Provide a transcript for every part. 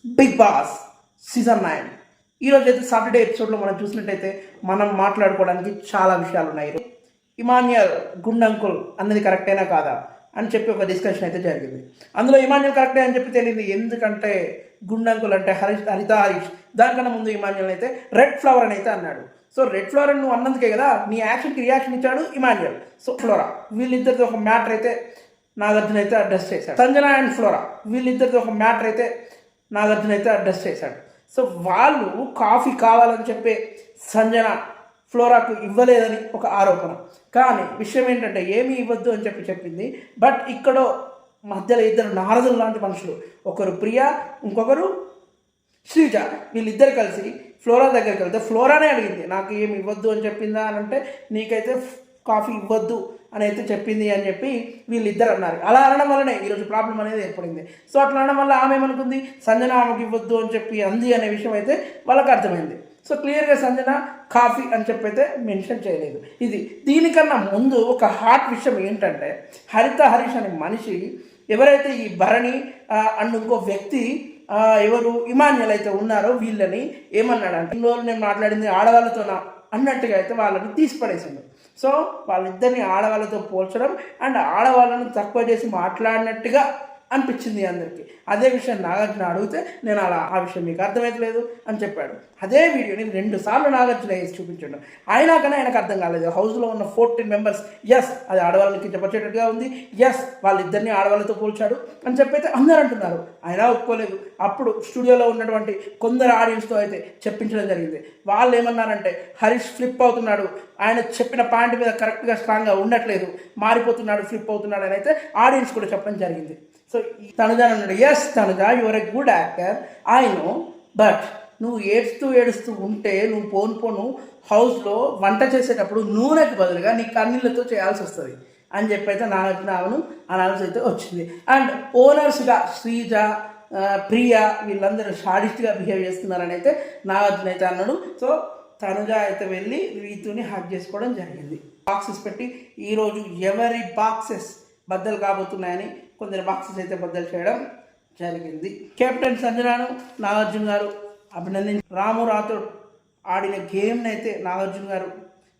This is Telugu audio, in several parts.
బిగ్ బాస్ సీజన్ 9 ఈరోజు అయితే సాటర్డే ఎపిసోడ్లో మనం చూసినట్టయితే మనం మాట్లాడుకోవడానికి చాలా విషయాలు ఉన్నాయి. ఇమాన్యుయల్ గుండంకుల్ అన్నది కరెక్టేనా కాదా అని చెప్పి ఒక డిస్కషన్ అయితే జరిగింది. అందులో ఇమాన్యుయల్ కరెక్టే అని చెప్పి తెలియదు. ఎందుకంటే గుండంకుల్ అంటే హరిత హరీష్, దానికన్నా ముందు ఇమాన్యుయల్ అయితే రెడ్ ఫ్లవర్ అని అయితే అన్నాడు. సో రెడ్ ఫ్లవర్ అని నువ్వు అన్నందుకే కదా నీ యాక్షన్కి రియాక్షన్ ఇచ్చాడు ఇమాన్యుయల్. సో ఫ్లోరా వీళ్ళిద్దరిది ఒక మ్యాటర్ అయితే నాగార్జున అయితే అడ్రస్ చేశాడు. సంజన అండ్ ఫ్లోరా వీళ్ళిద్దరిది ఒక మ్యాటర్ అయితే నాగార్జున అయితే అడ్రస్ చేశాడు. సో వాళ్ళు కాఫీ కావాలని చెప్పి సంజన ఫ్లోరాకు ఇవ్వలేదని ఒక ఆరోపణ. కానీ విషయం ఏంటంటే ఏమీ ఇవ్వద్దు అని చెప్పి చెప్పింది. బట్ ఇక్కడ మధ్యలో ఇద్దరు నారదులు లాంటి మనుషులు, ఒకరు ప్రియా, ఇంకొకరు శ్రీజ, వీళ్ళిద్దరు కలిసి ఫ్లోరా దగ్గరికి వెళ్తే ఫ్లోరానే అడిగింది నాకు ఏమి ఇవ్వద్దు అని చెప్పిందా అని అంటే నీకైతే కాఫీ ఇవ్వద్దు అని అయితే చెప్పింది అని చెప్పి వీళ్ళిద్దరు అన్నారు. అలా అనడం వల్లనే ఈరోజు ప్రాబ్లం అనేది ఏర్పడింది. సో అట్లా అనడం వల్ల ఆమె ఏమనుకుంది సంజన ఆమెకి ఇవ్వద్దు అని చెప్పి అంది అనే విషయం అయితే వాళ్ళకి అర్థమైంది. సో క్లియర్గా సంజన కాఫీ అని చెప్పి అయితే మెన్షన్ చేయలేదు. దీనికన్నా ముందు ఒక హాట్ విషయం ఏంటంటే హరిత హరీష్ అనే మనిషి ఎవరైతే ఈ భరణి అండ్ ఇంకో వ్యక్తి ఎవరు ఇమాన్యుయల్ అయితే ఉన్నారో వీళ్ళని ఏమన్నాడంటే ఇన్ని రోజులు నేను మాట్లాడింది ఆడవాళ్ళతోనా అన్నట్టుగా అయితే వాళ్ళని తీసిపడేసిండు. సో వాళ్ళిద్దరిని ఆడవాళ్ళతో పోల్చడం అండ్ ఆడవాళ్ళను తక్కువ చేసి మాట్లాడినట్టుగా అనిపించింది అందరికీ. అదే విషయం నాగార్జున అడిగితే నేను ఆ విషయం మీకు అర్థమవుతలేదు అని చెప్పాడు. అదే వీడియోని 2 సార్లు నాగార్జున వేసి చూపించాడు. అయినా కానీ ఆయనకు అర్థం కాలేదు. హౌస్లో ఉన్న 14 మెంబర్స్ ఎస్ అది ఆడవాళ్ళకి కించపరిచేటట్టుగా ఉంది, ఎస్ వాళ్ళిద్దరిని ఆడవాళ్ళతో పోల్చాడు అని చెప్పైతే అందరూ అంటున్నారు. అయినా ఒప్పుకోలేదు. అప్పుడు స్టూడియోలో ఉన్నటువంటి కొందరు ఆడియన్స్తో అయితే చెప్పించడం జరిగింది. వాళ్ళు ఏమన్నారంటే హరీష్ ఫ్లిప్ అవుతున్నాడు, ఆయన చెప్పిన పాయింట్ మీద కరెక్ట్గా స్ట్రాంగ్గా ఉండట్లేదు, మారిపోతున్నాడు, ఫ్లిప్ అవుతున్నాడు అని అయితే ఆడియన్స్ కూడా చెప్పడం జరిగింది. సో తనుజ అన్నాడు yes Tanuja you're a good actor I know, but నువ్వు ఏడుస్తూ ఉంటే నువ్వు పోను హౌస్లో వంట చేసేటప్పుడు నూనెకి బదులుగా నీ కన్నీళ్ళతో చేయాల్సి వస్తుంది అని చెప్పి అయితే నాగార్జున అనాల్సి అయితే వచ్చింది. అండ్ ఓనర్స్గా శ్రీజ, ప్రియా వీళ్ళందరూ షాడిస్ట్గా బిహేవ్ చేస్తున్నారని అయితే నాగార్జున అయితే అన్నాడు. సో తనుజ అయితే వెళ్ళి రీతుని హక్ చేసుకోవడం జరిగింది. బాక్సెస్ పెట్టి ఈరోజు ఎవరి బాక్సెస్ బద్దలు కాబోతున్నాయని కొందరు బాక్సెస్ అయితే బద్దలు చేయడం జరిగింది. కెప్టెన్ సంజనాను నాగార్జున గారు అభినందించి రాము రాథోడ్ ఆడిన గేమ్ని అయితే నాగార్జున గారు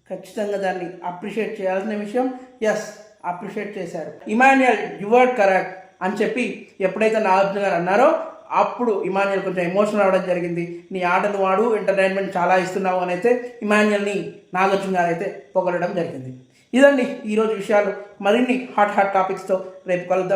ఖచ్చితంగా దాన్ని అప్రిషియేట్ చేయాల్సిన విషయం. ఎస్ అప్రిషియేట్ చేశారు. ఇమాన్యుయల్ యువర్ కరెక్ట్ అని చెప్పి ఎప్పుడైతే నాగార్జున గారు అన్నారో అప్పుడు ఇమాన్యుయల్ కొంచెం ఎమోషనల్ అవ్వడం జరిగింది. నీ ఆటను వాడు ఎంటర్టైన్మెంట్ చాలా ఇస్తున్నావు అని అయితే ఇమాన్యుయల్ని నాగార్జున గారు అయితే పొగడడం జరిగింది. ఇదండి ఈరోజు విషయాలు. మరిన్ని హాట్ టాపిక్స్తో రేపు కలుద్దాం.